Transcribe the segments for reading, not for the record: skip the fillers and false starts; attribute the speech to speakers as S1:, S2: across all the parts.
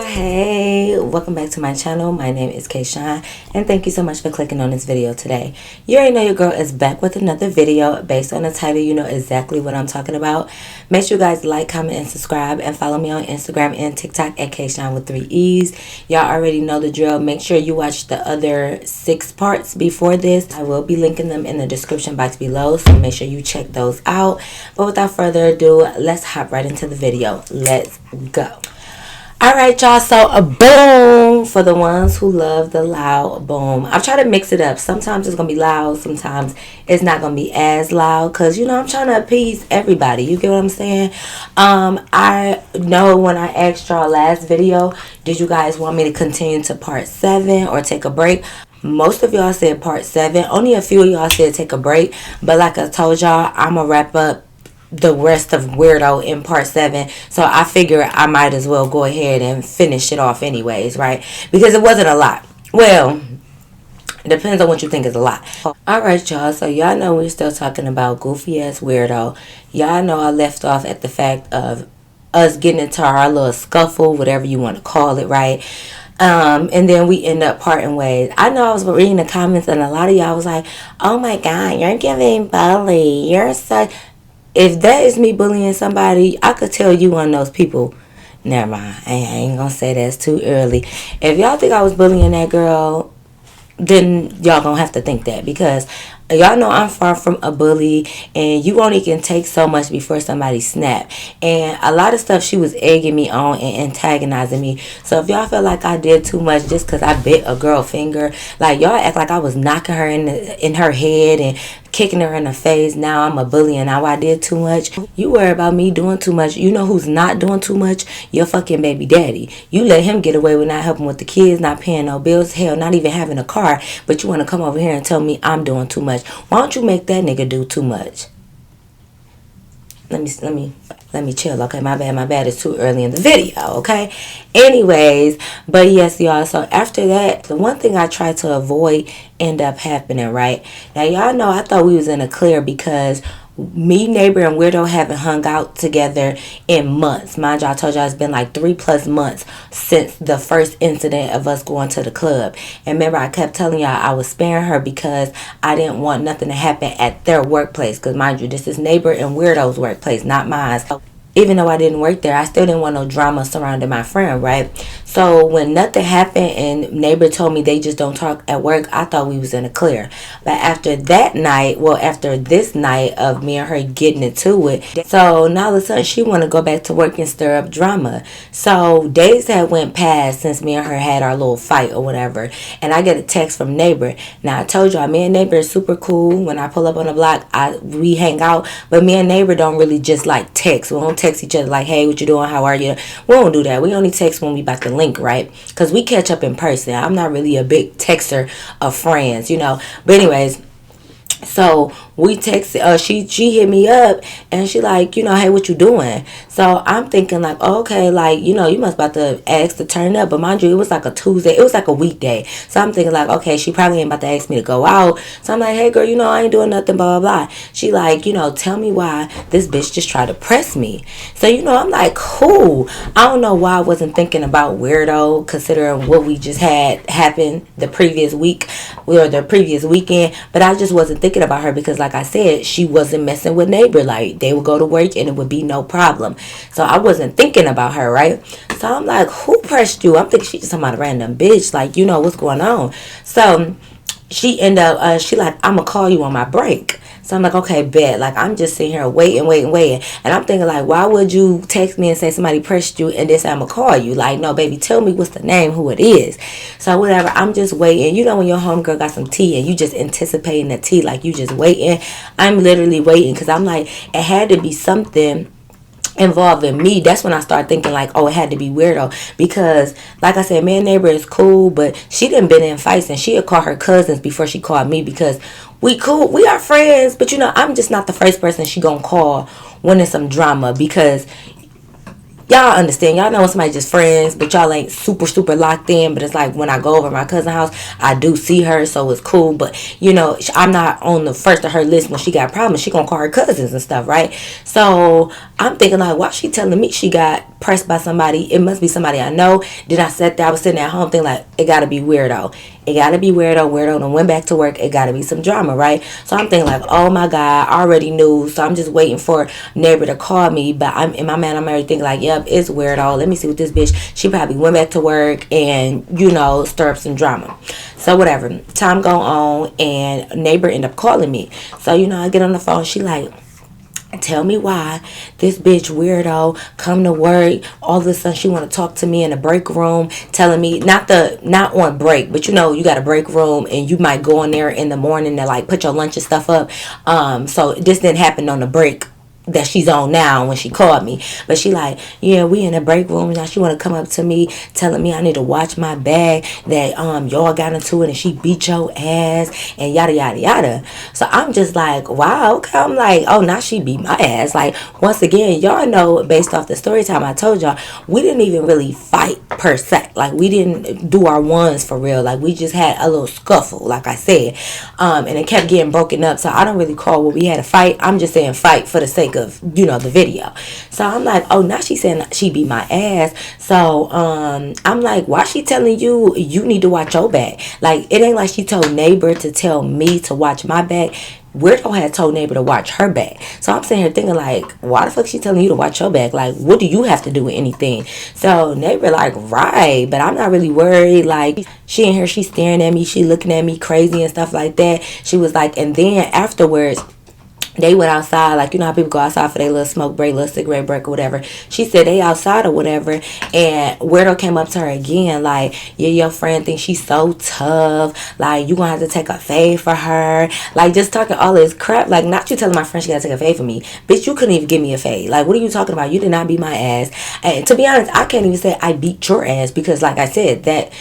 S1: Hey, welcome back to my channel. My name is Kayshawn, and thank you so much for clicking on this video today. You already know your girl is back with another video. Based on the title, you know exactly what I'm talking about. Make sure you guys like, comment, and subscribe, and follow me on Instagram and TikTok at Kayshawn with 3 E's. Y'all already know the drill. Make sure you watch the other 6 parts before this. I will be linking them in the description box below, so make sure you check those out. But without further ado, let's hop right into the video. Let's go. Alright, y'all, so a boom for the ones who love the loud boom. I'll try to mix it up. Sometimes it's going to be loud. Sometimes it's not going to be as loud because, you know, I'm trying to appease everybody. You get what I'm saying? I know when I asked y'all last video, did you guys want me to continue to part 7 or take a break? Most of y'all said part 7. Only a few of y'all said take a break. But like I told y'all, I'm going to wrap up the rest of Weirdo in part 7, so I figure I might as well go ahead and finish it off anyways, right? Because it wasn't a lot. Well, it depends on what you think is a lot. Alright, y'all, so y'all know we're still talking about goofy ass Weirdo. Y'all know I left off at the fact of us getting into our little scuffle, whatever you want to call it, right? And then we end up parting ways. I know I was reading the comments and a lot of y'all was like, oh my god, you're giving bully, you're such... If that is me bullying somebody, I could tell you one of those people. Never mind. I ain't gonna say that's too early. If y'all think I was bullying that girl, then y'all gonna have to think that, because y'all know I'm far from a bully, and you only can take so much before somebody snap. And a lot of stuff she was egging me on and antagonizing me. So if y'all feel like I did too much just because I bit a girl finger, like y'all act like I was knocking her in her head and kicking her in the face. Now I'm a bully and now I did too much. You worry about me doing too much. You know who's not doing too much? Your fucking baby daddy. You let him get away with not helping with the kids, not paying no bills, hell, not even having a car, but you want to come over here and tell me I'm doing too much. Why don't you make that nigga do too much? Let me chill, okay? My bad. It's too early in the video, okay? Anyways, but yes, y'all, so after that, the one thing I tried to avoid end up happening, right? Now, y'all know I thought we was in a clear because me, Neighbor, and Weirdo haven't hung out together in months. Mind you, I told y'all it's been like 3+ months since the first incident of us going to the club. And remember, I kept telling y'all I was sparing her because I didn't want nothing to happen at their workplace. Because mind you, this is Neighbor and Weirdo's workplace, not mine. So even though I didn't work there, I still didn't want no drama surrounding my friend, right? So when nothing happened and Neighbor told me they just don't talk at work, I thought we was in a clear. But after that night, well, after this night of me and her getting into it, so now all of a sudden she want to go back to work and stir up drama. So days had went past since me and her had our little fight or whatever, and I get a text from Neighbor. Now I told y'all, me and Neighbor is super cool. When I pull up on the block, we hang out, but me and Neighbor don't really just like text. We don't text each other like, hey, what you doing, how are you? We don't do that. We only text when we about to link, right? Because we catch up in person. I'm not really a big texter of friends, you know. But anyways, so we texted, she hit me up and she like, you know, hey, what you doing? So I'm thinking like, oh, okay, like, you know, you must about to ask to turn up. But mind you, it was like a Tuesday, it was like a weekday. So I'm thinking like, okay, she probably ain't about to ask me to go out. So I'm like, hey girl, you know, I ain't doing nothing, blah blah blah. She like, you know, tell me why this bitch just tried to press me. So, you know, I'm like, cool. I don't know why I wasn't thinking about Weirdo, considering what we just had happen the previous week or the previous weekend. But I just wasn't thinking about her because like I said, she wasn't messing with Neighbor. Like they would go to work and it would be no problem. So I wasn't thinking about her, right? So I'm like, who pressed you? I'm thinking she just talking about a random bitch, like, you know, what's going on? So she ended up she like, I'm gonna call you on my break. So I'm like, okay, bet. Like, I'm just sitting here waiting. And I'm thinking, like, why would you text me and say somebody pressed you and then say I'm going to call you? Like, no, baby, tell me what's the name, who it is. So whatever, I'm just waiting. You know when your homegirl got some tea and you just anticipating the tea, like you just waiting. I'm literally waiting because I'm like, it had to be something involving me. That's when I started thinking like, oh, it had to be Weirdo, because like I said, me and Neighbor is cool, but she done been in fights and she'll call her cousins before she called me, because we cool, we are friends, but you know, I'm just not the first person she gonna call when there's some drama, because y'all understand. Y'all know when somebody just friends, but y'all ain't super locked in. But it's like when I go over my cousin's house, I do see her, so it's cool. But you know, I'm not on the first of her list when she got problems. She gonna call her cousins and stuff, right? So I'm thinking like, why she telling me she got pressed by somebody? It must be somebody I know. Then I sat there, I was sitting at home thinking like, it gotta be weirdo. It gotta be weirdo. Weirdo done went back to work. It gotta be some drama, right? So I'm thinking like, oh my God, I already knew. So I'm just waiting for neighbor to call me. But I'm in my mind, I'm already thinking like, yep, it's weirdo. Let me see what this bitch. She probably went back to work and stir up some drama. So whatever. Time go on and neighbor end up calling me. So I get on the phone. She like, tell me why this bitch weirdo come to work all of a sudden she want to talk to me in the break room, telling me not on break, but you got a break room and you might go in there in the morning to like put your lunch and stuff up. So this didn't happen on the break that she's on now when she called me, but she like, yeah, we in the break room now. She want to come up to me telling me I need to watch my bag, that y'all got into it and she beat your ass and yada yada yada. So I'm just like, wow, okay. I'm like, oh, now she beat my ass. Like, once again, y'all know, based off the story time I told y'all, we didn't even really fight per se. Like, we didn't do our ones for real. Like, we just had a little scuffle, like I said, and it kept getting broken up. So I don't really call what we had a fight. I'm just saying fight for the sake of the video. So I'm like, oh, now she's saying she beat my ass. So I'm like, why she telling you need to watch your back? Like, it ain't like she told neighbor to tell me to watch my back. Weirdo had told neighbor to watch her back. So I'm sitting here thinking like, why the fuck she telling you to watch your back? Like, what do you have to do with anything? So neighbor like, right, but I'm not really worried. Like, she in here, she staring at me, she looking at me crazy and stuff like that. She was like, and then afterwards, they went outside, like, how people go outside for their little smoke break, little cigarette break or whatever. She said they outside or whatever, and Weirdo came up to her again, like, yeah, your friend thinks she's so tough, like, you gonna have to take a fade for her, like, just talking all this crap. Like, not you telling my friend she gotta take a fade for me. Bitch, you couldn't even give me a fade. Like, what are you talking about? You did not beat my ass. And to be honest, I can't even say I beat your ass, because like I said, that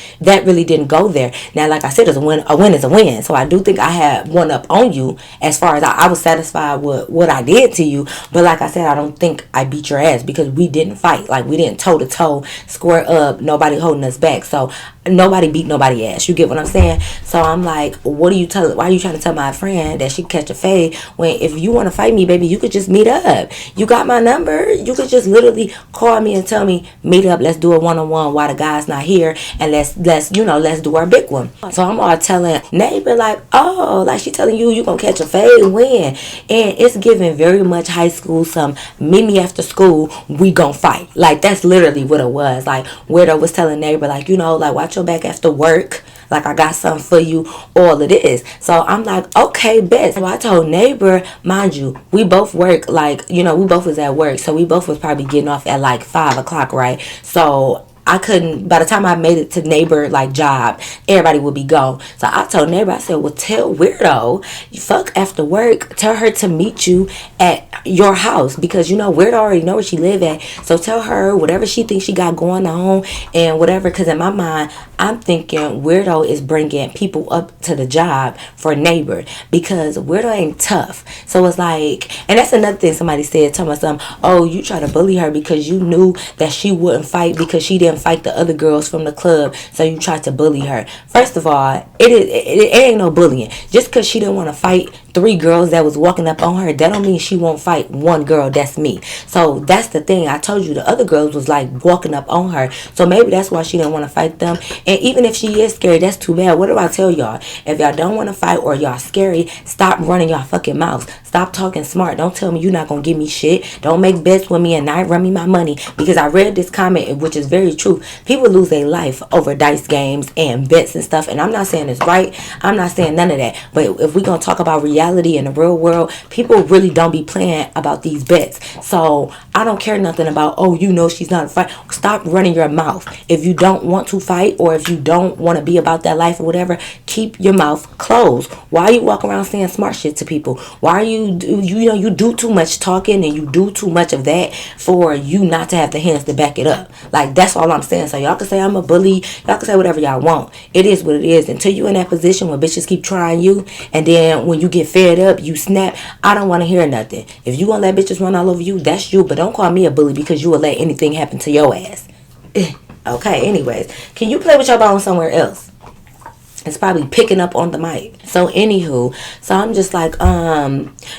S1: really didn't go there. Now, like I said, a win is a win. So I do think I had one up on you, as far as I was satisfied with what I did to you. But like I said, I don't think I beat your ass, because we didn't fight. Like, we didn't toe to toe, square up, nobody holding us back. So nobody beat nobody ass. You get what I'm saying? So I'm like, why are you trying to tell my friend that she can catch a fade, when if you want to fight me, baby, you could just meet up. You got my number. You could just literally call me and tell me, meet up, let's do a one-on-one while the guy's not here, and let's do our big one. So I'm all telling neighbor like, oh, like she telling you gonna catch a fade when, and it's giving very much high school, some meet me after school, we gon' fight. Like, that's literally what it was. Like, Weirdo was telling neighbor like, like, watch your back after work, like, I got something for you, all of this. So I'm like, okay, bet. So I told neighbor, mind you, we both work, like, we both was at work, so we both was probably getting off at like 5 o'clock, right? So I couldn't, by the time I made it to neighbor like job, everybody would be gone. So I told neighbor, I said, well, tell Weirdo, you fuck after work, tell her to meet you at your house, because Weirdo already know where she live at. So tell her whatever she thinks she got going on and whatever, because in my mind, I'm thinking Weirdo is bringing people up to the job for neighbor, because Weirdo ain't tough. So it's like, and that's another thing somebody said, tell me something, oh, you try to bully her because you knew that she wouldn't fight, because she didn't fight the other girls from the club, so you tried to bully her. First of all, it ain't no bullying. Just because she didn't want to fight 3 girls that was walking up on her, that don't mean she won't fight 1 girl, that's me. So that's the thing. I told you the other girls was like walking up on her, so maybe that's why she didn't want to fight them. And even if she is scary, that's too bad. What do I tell y'all? If y'all don't want to fight or y'all scary, stop running y'all fucking mouths. Stop talking smart. Don't tell me you're not gonna give me shit. Don't make bets with me and not run me my money, because I read this comment, which is very true. People lose their life over dice games and bets and stuff, and I'm not saying it's right. I'm not saying none of that. But if we're gonna talk about reality in the real world, people really don't be playing about these bets. So I don't care nothing about, oh, she's not a fight. Stop running your mouth. If you don't want to fight, or if you don't want to be about that life or whatever, keep your mouth closed. Why you walk around saying smart shit to people? Why are you do too much talking, and you do too much of that for you not to have the hands to back it up. Like, that's all I'm saying. So y'all can say I'm a bully, y'all can say whatever y'all want. It is what it is. Until you in that position where bitches keep trying you, and then when you get fed up, you snap. I don't want to hear nothing. If you gonna let bitches run all over you, that's you. But don't call me a bully because you will let anything happen to your ass. Okay, anyways. Can you play with your bone somewhere else? It's probably picking up on the mic. So anywho, so I'm just like,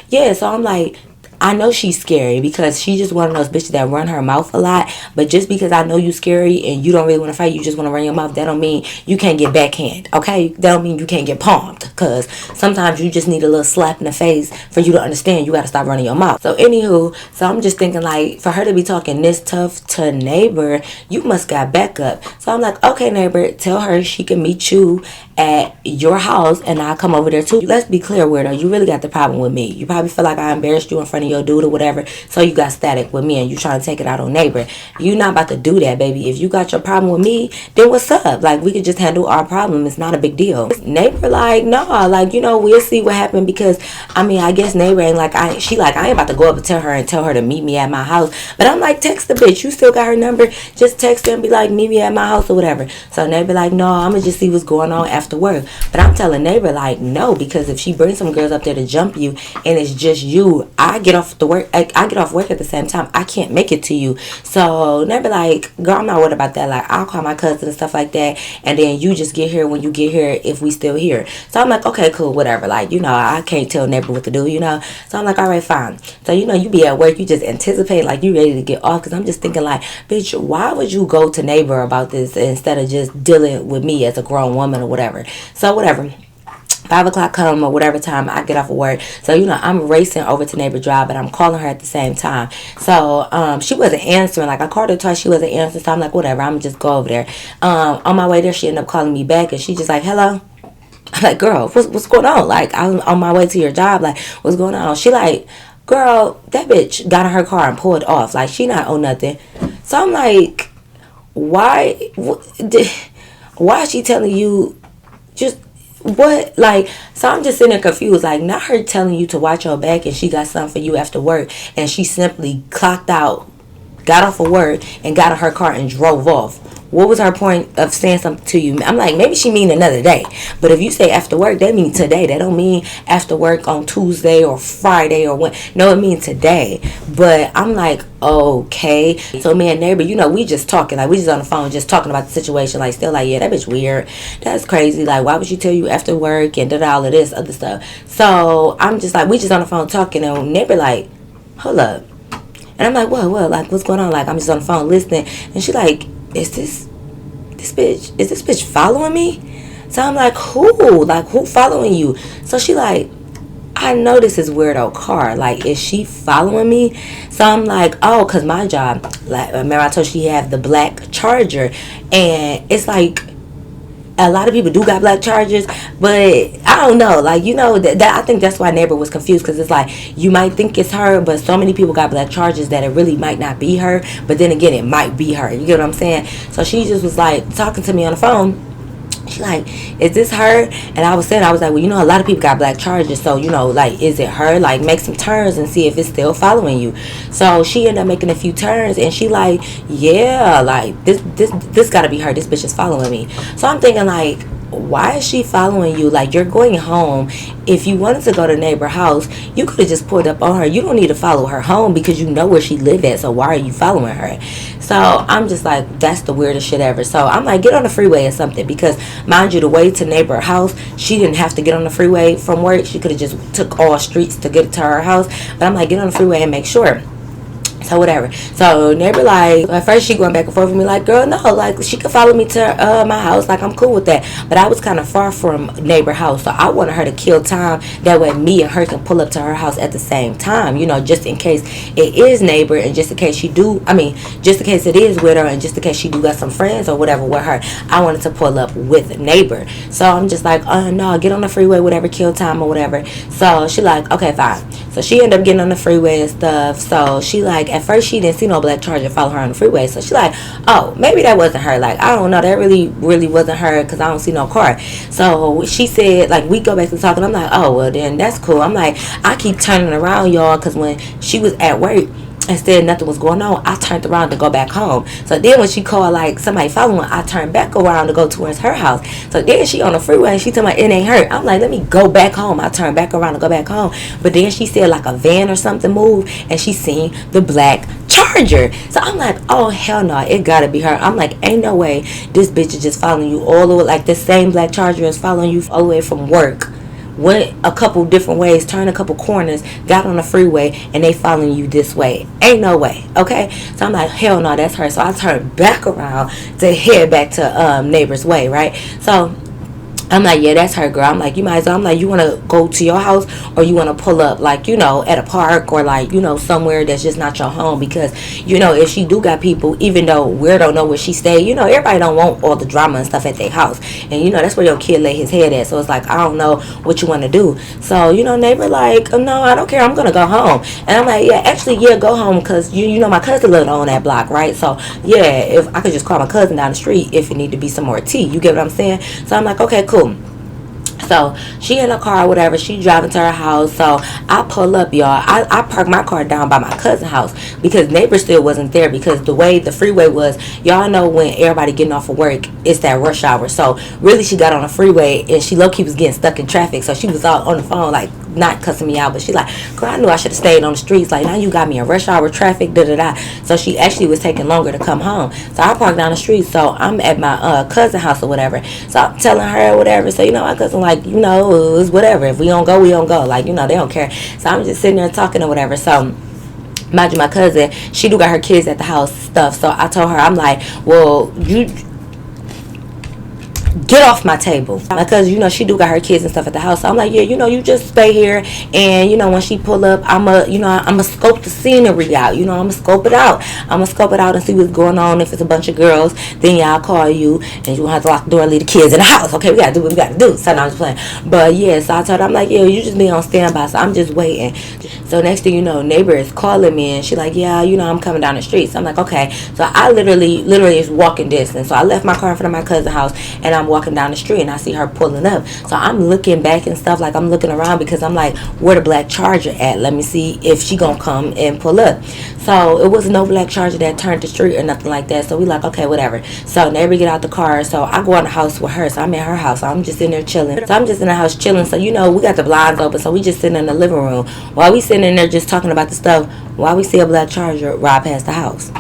S1: yeah, so I'm like, I know she's scary because she's just one of those bitches that run her mouth a lot. But just because I know you scary and you don't really want to fight, you just want to run your mouth, that don't mean you can't get backhand, okay? That don't mean you can't get palmed, because sometimes you just need a little slap in the face for you to understand you got to stop running your mouth. So anywho, so I'm just thinking like, for her to be talking this tough to neighbor, you must got backup. So I'm like, okay, neighbor, tell her she can meet you at your house and I'll come over there too. Let's be clear, weirdo, you really got the problem with me. You probably feel like I embarrassed you in front of your dude or whatever, so you got static with me and you trying to take it out on neighbor. You not about to do that, baby. If you got your problem with me, then what's up? Like, we could just handle our problem. It's not a big deal. Neighbor like, nah, like, you know, we'll see what happened, because I mean, I guess neighbor ain't like, I ain't about to go up and tell her to meet me at my house. But I'm like, text the bitch, you still got her number, just text her and be like, meet me at my house or whatever. So neighbor like, no, I'm gonna just see what's going on after work. But I'm telling neighbor like, no, because if she brings some girls up there to jump you and it's just you, I get off work at the same time, I can't make it to you. So neighbor like, girl, I'm not worried about that. Like, I'll call my cousin and stuff like that, and then you just get here when you get here, if we still here. So I'm like, okay, cool, whatever. Like, you know, I can't tell neighbor what to do, you know. So I'm like, all right, fine. So, you know, you be at work, you just anticipate like you ready to get off, because I'm just thinking like, bitch, why would you go to neighbor about this instead of just dealing with me as a grown woman or whatever? So whatever, 5 o'clock come or whatever time I get off of work. So, you know, I'm racing over to neighbor drive, but I'm calling her at the same time. So, she wasn't answering. Like, I called her twice, she wasn't answering. So I'm like, whatever, I'm just go over there. On my way there, she ended up calling me back, and she just like, hello. I'm like, girl, what's going on? Like, I'm on my way to your job. Like, what's going on? She like, girl, that bitch got in her car and pulled off. Like, she not owe nothing. So I'm like, why is she telling you just what? Like, so I'm just sitting there confused. Like, not her telling you to watch your back and she got something for you after work, and she simply clocked out, got off of work, and got in her car and drove off. What was her point of saying something to you? I'm like, maybe she mean another day. But if you say after work, that means today. That don't mean after work on Tuesday or Friday or what. No, it means today. But I'm like, okay. So me and neighbor, you know, we just talking. Like, we just on the phone just talking about the situation. Like, still like, yeah, that bitch weird. That's crazy. Like, why would she tell you after work and all of this other stuff? So I'm just like, we just on the phone talking, and neighbor like, hold up. And I'm like, what? Like, what's going on? Like, I'm just on the phone listening. And she like, is this bitch following me? So I'm like, who? Like, who following you? So she like, I know this is weirdo car. Like, is she following me? So I'm like, oh, because my job, like, remember I told you she have the black Charger. And it's like, a lot of people do got black Chargers, but I don't know. Like, you know, that I think that's why neighbor was confused, because it's like, you might think it's her, but so many people got black Chargers that it really might not be her. But then again, it might be her. You get what I'm saying? So she just was like talking to me on the phone. She like, is this her? And I was like, well, you know, a lot of people got black Chargers, so, you know, like, is it her? Like, make some turns and see if it's still following you. So she ended up making a few turns, and she like, yeah, like, this gotta be her. This bitch is following me. So I'm thinking like, why is she following you? Like, you're going home. If you wanted to go to neighbor house, you could have just pulled up on her. You don't need to follow her home because you know where she live at. So why are you following her? So I'm just like, that's the weirdest shit ever. So I'm like, get on the freeway or something, because mind you, the way to neighbor house, she didn't have to get on the freeway from work. She could have just took all streets to get to her house. But I'm like, get on the freeway and make sure. So whatever. So neighbor like, at first she going back and forth with me like, girl, no, like, she could follow me to my house, like, I'm cool with that. But I was kind of far from neighbor house, so I wanted her to kill time. That way me and her can pull up to her house at the same time, you know, just in case it is neighbor, and just in case she do, I mean, just in case it is with her, and just in case she do got some friends or whatever with her, I wanted to pull up with neighbor. So I'm just like, no, get on the freeway, whatever, kill time or whatever. So she like, okay, fine. So she ended up getting on the freeway and stuff. So she like, at first she didn't see no black Charger follow her on the freeway. So she like, oh, maybe that wasn't her. Like, I don't know, that really wasn't her, because I don't see no car. So she said, like, we go back to talking. I'm like, oh, well then that's cool. I'm like, I keep turning around, y'all, because when she was at work, Instead, nothing was going on. I turned around to go back home. So then when she called like somebody following, I turned back around to go towards her house. So then she on the freeway and she told me it ain't her. I'm like, let me go back home. I turned back around to go back home. But then she said like a van or something moved and she seen the black Charger. So I'm like, oh hell no, it gotta be her. I'm like, ain't no way this bitch is just following you all the way. Like the same black Charger is following you all the way from work, went a couple different ways, turned a couple corners, got on the freeway, and they following you this way. Ain't no way. Okay, so I'm like, hell no, that's her. So I turned back around to head back to neighbor's way, right? So I'm like, yeah, that's her, girl. I'm like, you might as well. I'm like, you want to go to your house or you want to pull up, like, you know, at a park or, like, you know, somewhere that's just not your home. Because, you know, if she do got people, even though we don't know where she stay, you know, everybody don't want all the drama and stuff at their house. And, you know, that's where your kid lay his head at. So it's like, I don't know what you want to do. So, you know, neighbor like, oh, no, I don't care. I'm going to go home. And I'm like, yeah, actually, yeah, go home because, you know, my cousin lived on that block, right? So, yeah, if I could just call my cousin down the street if it need to be some more tea. You get what I'm saying? So I'm like, okay, cool. So she in a car or whatever, she driving to her house. So I pull up, y'all. I park my car down by my cousin's house because neighbor still wasn't there, because the way the freeway was, y'all know when everybody getting off of work, it's that rush hour. So really she got on the freeway and she low-key was getting stuck in traffic. So she was all on the phone, like, not cussing me out, but she like, girl, I knew I should have stayed on the streets. Like, now you got me in rush hour traffic, da-da-da. So she actually was taking longer to come home. So I parked down the street. So I'm at my cousin's house or whatever. So I'm telling her whatever. So, you know, my cousin like, you know, it's whatever. If we don't go, we don't go. Like, you know, they don't care. So I'm just sitting there talking or whatever. So mind you, my cousin, she do got her kids at the house stuff. So I told her, I'm like, well, you get off my table, because you know she do got her kids and stuff at the house. So I'm like, yeah, you know, you just stay here, and you know when she pull up, I'ma scope the scenery out. You know, I'ma scope it out and see what's going on. If it's a bunch of girls, then yeah, I'll call you and you won't have to lock the door and leave the kids in the house. Okay, we gotta do what we gotta do. So now I'm just playing, but yeah. So I told her, I'm like, yeah, you just be on standby. So I'm just waiting. So next thing you know, neighbor is calling me and she like, yeah, you know, I'm coming down the street. So I'm like, okay. So I literally is walking distance. So I left my car in front of my cousin's house and I'm walking down the street and I see her pulling up. So I'm looking back and stuff, like I'm looking around because I'm like, where the black Charger at? Let me see if she gonna come and pull up. So it was no black Charger that turned the street or nothing like that. So we like, okay, whatever. So neighbor get out the car. So I go in the house with her. So I'm at her house. So I'm just in there chilling. So I'm just in the house chilling. So you know, we got the blinds open. So we just sitting in the living room while we sitting in there just talking about the stuff, while we see a black Charger ride past the house.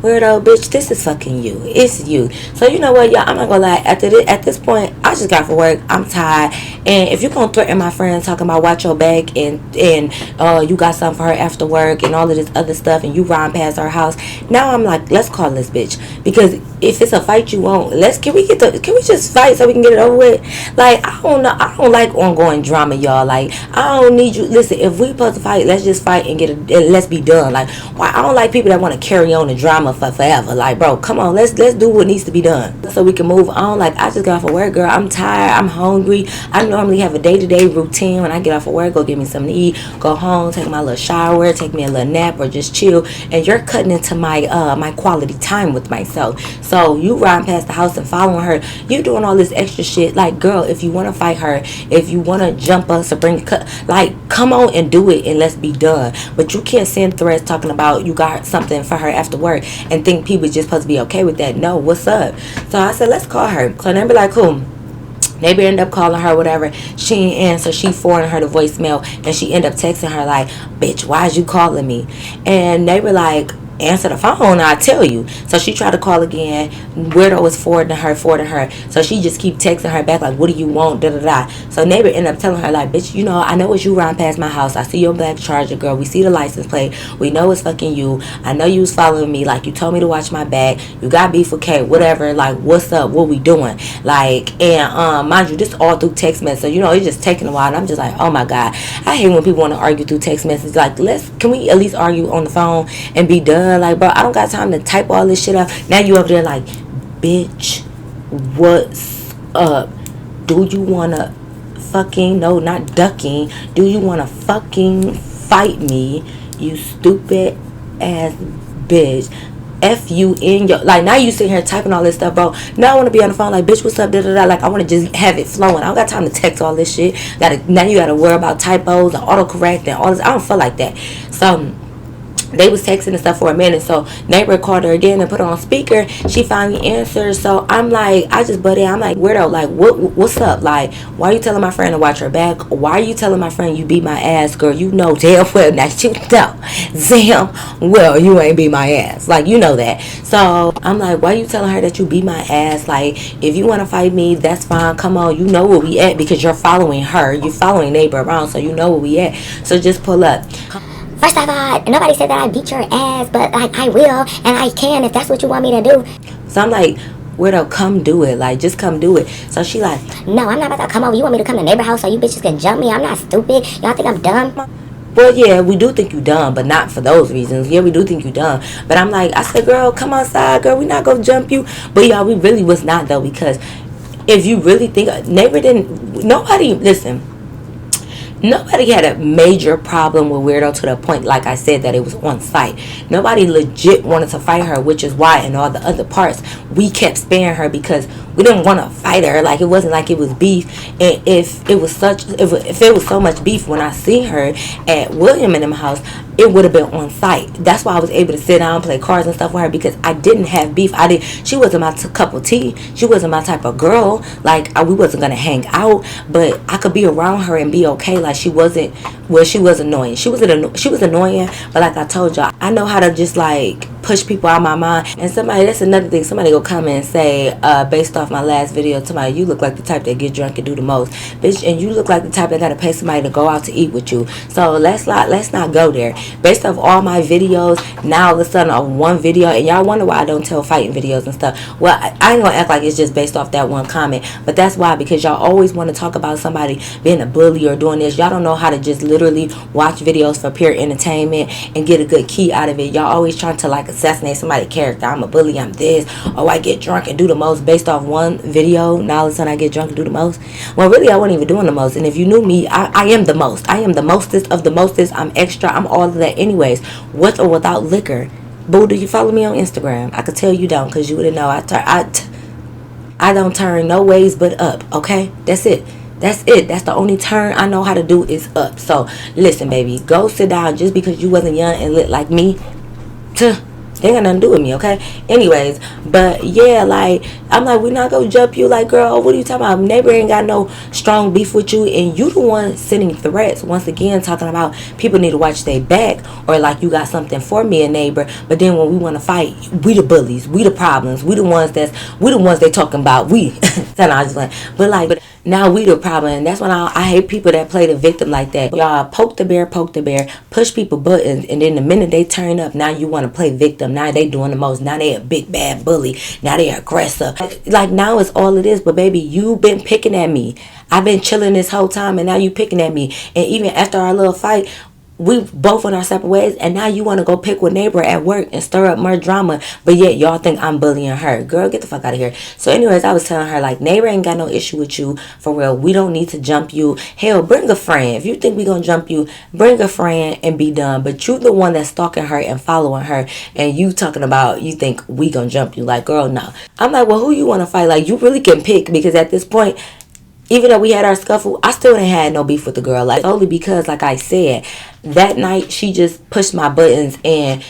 S1: Weirdo, bitch, this is fucking you. It's you. So you know what, y'all, I'm not gonna lie, at this point, I just got from work, I'm tired, and if you're gonna threaten my friend talking about watch your back and you got something for her after work and all of this other stuff, and you riding past our house, now I'm like, let's call this bitch, because if it's a fight you want, can we just fight so we can get it over with? Like, I don't know, I don't like ongoing drama, y'all. Like, I don't need you. Listen, if we supposed to fight, let's just fight and get it, and let's be done. Like, why? I don't like people that want to carry on the drama for forever. Like, bro, come on, let's do what needs to be done so we can move on. Like, I just got off of work, girl. I'm tired, I'm hungry. I normally have a day-to-day routine when I get off of work. Go get me something to eat, go home, take my little shower, take me a little nap, or just chill. And you're cutting into my my quality time with myself. So you riding past the house and following her, you doing all this extra shit. Like, girl, if you want to fight her, if you want to jump us or bring like, come on and do it and let's be done. But you can't send threats talking about you got something for her after work and think people just supposed to be okay with that. No, what's up? So I said, let's call her. So they be like, cool. Neighbor end up calling her, whatever. She ain't answer. She forwarded her the voicemail and she end up texting her like, bitch, why is you calling me? And neighbor like, answer the phone, I'll tell you. So she tried to call again. Weirdo was forwarding her. So she just keep texting her back like, what do you want? Da da da. So neighbor ended up telling her like, bitch, you know, I know it's you riding past my house. I see your black Charger, girl. We see the license plate. We know it's fucking you. I know you was following me. Like, you told me to watch my back. You got beef with Kate, whatever. Like, what's up? What we doing? Like, and mind you, this all through text message. So you know, it's just taking a while. And I'm just like, oh my god, I hate when people want to argue through text messages. Like, can we at least argue on the phone and be done? Like, bro, I don't got time to type all this shit up. Now you over there like, bitch, what's up? Do you wanna fucking, no, not ducking, do you wanna fucking fight me, you stupid ass bitch? F you in your, like, now you sitting here typing all this stuff, bro. Now I want to be on the phone like, bitch, what's up, da da da. Like, I want to just have it flowing. I don't got time to text all this shit. Now you gotta worry about typos and autocorrect and all this. I don't feel like that. So they was texting and stuff for a minute. So neighbor called her again and put her on speaker. She finally answered. So I'm like, I just butt in. I'm like, weirdo, like what's up? Like, why are you telling my friend to watch her back? Why are you telling my friend you beat my ass, girl? You know damn well that you know damn well you ain't beat my ass. Like, you know that. So I'm like, why are you telling her that you beat my ass? Like, if you want to fight me, that's fine. Come on, you know where we at, because you're following her. You're following neighbor around, so you know where we at. So just pull up.
S2: First of all, nobody said that I beat your ass, but like I will and I can if that's what you want me to do.
S1: So I'm like, weirdo, come do it. Like, just come do it. So she like,
S2: no, I'm not about to come over. You want me to come to the neighbor house so you bitches can jump me? I'm not stupid. Y'all think I'm dumb?
S1: well, yeah, we do think you dumb, but not for those reasons. Yeah, we do think you dumb. But I'm like, I said, girl, come outside, girl. We not gonna jump you. But y'all, we really was not, though, because if you really think, neighbor didn't, nobody, listen, nobody had a major problem with Weirdo to the point, like I said, that it was on site. Nobody legit wanted to fight her, which is why in all the other parts we kept sparing her, because we didn't want to fight her. Like, it wasn't like it was beef. And if it was so much beef, when I seen her at William and them house, it would have been on site. That's why I was able to sit down and play cards and stuff with her, because I didn't have beef. She wasn't my cup of tea. She wasn't my type of girl. Like, we wasn't gonna hang out, but I could be around her and be okay. Like, she wasn't, well, she was annoying. She was annoying, but like I told y'all, I know how to just like push people out of my mind. And that's another thing. Somebody go come and say, based off my last video, somebody, you look like the type that get drunk and do the most, bitch, and you look like the type that gotta pay somebody to go out to eat with you. So let's not go there. Based off all my videos, now all of a sudden on one video, and y'all wonder why I don't tell fighting videos and stuff. Well, I ain't gonna act like it's just based off that one comment, but that's why, because y'all always want to talk about somebody being a bully or doing this. Y'all don't know how to just literally watch videos for pure entertainment and get a good key out of it. Y'all always trying to like assassinate somebody's character. I'm a bully, I'm this, or I get drunk and do the most based off one video. Now all of a sudden I get drunk and do the most. Well, really, I wasn't even doing the most. And if you knew me, I am the most. I am the mostest of the mostest. I'm extra. I'm all of that anyways, with or without liquor. Boo, do you follow me on Instagram? I could tell you don't, because you wouldn't know. I don't turn no ways but up, okay? That's it. That's the only turn I know how to do is up. So listen, baby, go sit down. Just because you wasn't young and lit like me, they got nothing to do with me, okay? Anyways, but yeah, like, I'm like, we not gonna jump you. Like, girl, what are you talking about? Neighbor ain't got no strong beef with you, and you the one sending threats, once again, talking about people need to watch their back, or like you got something for me, a neighbor. But then when we want to fight, we the bullies, we the problems, we the ones they talking about. But now we the problem. And that's when I hate people that play the victim like that. Y'all poke the bear, push people buttons, and then the minute they turn up, now you want to play victim. Now they doing the most. Now they a big bad bully. Now they aggressive. Like, now it's all it is. But baby, you been picking at me. I've been chilling this whole time, and now you picking at me. And even after our little fight, we both went our separate ways, and now you want to go pick with neighbor at work and stir up more drama, but yet y'all think I'm bullying her. Girl, get the fuck out of here. So anyways, I was telling her, like, neighbor ain't got no issue with you, for real. We don't need to jump you. Hell, bring a friend. If you think we gonna jump you, bring a friend and be done. But you the one that's stalking her and following her, and you talking about you think we gonna jump you. Like, girl, no. I'm like, well, who you want to fight? Like, you really can pick, because at this point, even though we had our scuffle, I still ain't had no beef with the girl. Like, only because, like I said, that night she just pushed my buttons, and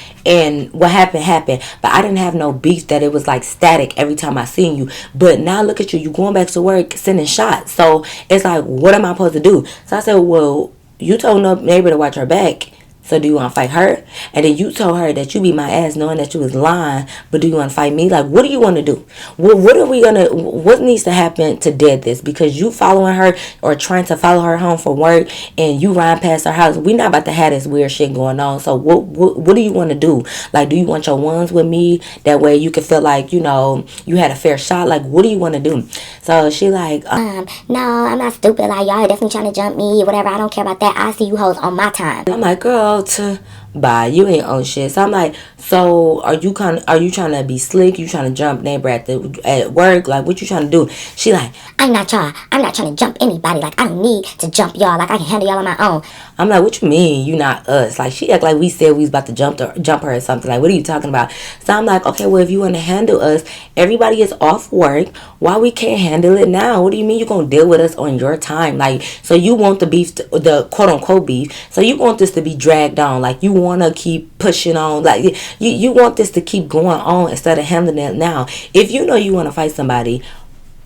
S1: what happened. But I didn't have no beef that it was like static every time I seen you. But now look at you going back to work sending shots. So it's like, what am I supposed to do? So I said, well, you told no neighbor to watch her back. So do you want to fight her? And then you told her that you beat my ass knowing that you was lying, but do you want to fight me? Like, what do you want to do? What needs to happen to dead this? Because you following her or trying to follow her home from work, and you riding past her house. We not about to have this weird shit going on. So what do you want to do? Like, do you want your ones with me? That way you can feel like, you know, you had a fair shot. Like, what do you want to do? So she like,
S2: no, I'm not stupid. Like, y'all are definitely trying to jump me or whatever. I don't care about that. I see you hoes on my time.
S1: I'm like, girl, bye, you ain't on shit. So I'm like, So are you trying to be slick? You trying to jump neighbor at work? Like, what you trying to do? She like,
S2: I'm not y'all. I'm not trying to jump anybody. Like, I don't need to jump y'all. Like, I can handle y'all on my own.
S1: I'm like, what you mean you not us? Like, she act like we said we was about to jump her or something. Like, what are you talking about? So I'm like, okay, well, if you want to handle us, everybody is off work. Why we can't handle it now? What do you mean you gonna deal with us on your time? Like, so you want the beef, the quote unquote beef. So you want this to be dragged on. Like, you want to keep pushing on. Like, you want this to keep going on instead of handling it now. If you know you want to fight somebody,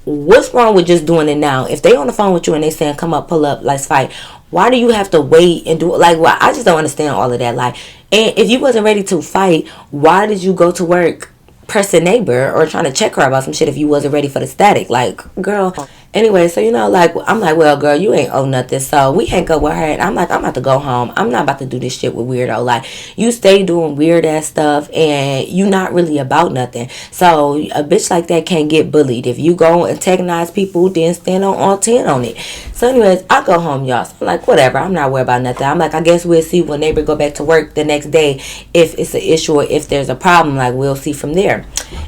S1: what's wrong with just doing it now? If they on the phone with you and they saying, come up, pull up, let's fight, why do you have to wait and do it? Like, well, I just don't understand all of that. Like, and if you wasn't ready to fight, why did you go to work pressing neighbor or trying to check her about some shit if you wasn't ready for the static? Like, girl. Anyway, so like, I'm like, well, girl, you ain't owe nothing, so we hang up with her, and I'm like, I'm about to go home. I'm not about to do this shit with weirdo. Like, you stay doing weird ass stuff and you not really about nothing. So a bitch like that can't get bullied. If you go antagonize people, then stand on all 10 on it. So anyways, I go home, y'all. So I'm like, whatever, I'm not worried about nothing. I'm like, I guess we'll see when neighbor go back to work the next day if it's an issue or if there's a problem. Like, we'll see from there.